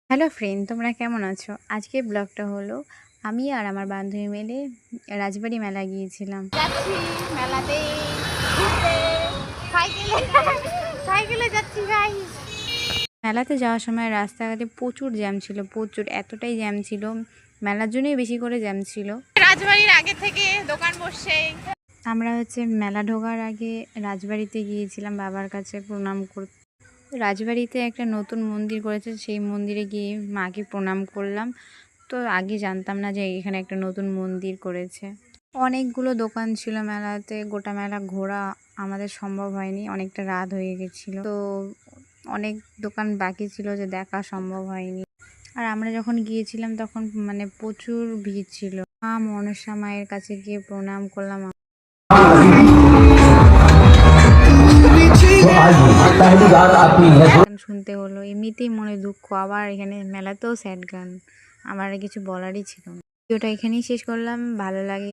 Hello friend, তোমরা কেমন আছো? আজকের ব্লগটা হলো আমি আর আমার বান্ধবী মিলে রাজবাড়ি মেলা গিয়েছিলাম। যাচ্ছি মেলাতে ঘুরতে সাইকেলে সাইকেলে যাচ্ছি ভাই। মেলাতে যাওয়ার সময় রাস্তাঘাটে প্রচুর জ্যাম ছিল, প্রচুর, এতটাই জ্যাম ছিল, মেলার জন্যই বেশি করে জ্যাম ছিল। রাজবাড়ির আগে থেকে দোকান বসছে। আমরা মেলা ঢোকার আগে রাজবাড়িতে গিয়েছিলাম বাবার কাছে প্রণাম করতে। রাজবাড়িতে একটা নতুন মন্দির করেছে, সেই মন্দিরে গিয়ে মাকে প্রণাম করলাম। তো আগে জানতাম না যে এখানে একটা নতুন মন্দির করেছে। অনেকগুলো দোকান ছিল মেলাতে, গোটা মেলা ঘোরা আমাদের সম্ভব হয়নি, অনেকটা রাত হয়ে গেছিলো। তো অনেক দোকান বাকি ছিল যে দেখা সম্ভব হয়নি। আর আমরা যখন গিয়েছিলাম তখন প্রচুর ভিড় ছিল। মা মনসা মায়ের কাছে গিয়ে প্রণাম করলাম। গান শুনতে হলো, এমনিতেই মনে দুঃখ, আবার এখানে মেলাতেও স্যাড গান। আমার আর কিছু বলারই ছিল না। ভিডিওটা এখানেই শেষ করলাম। ভালো লাগে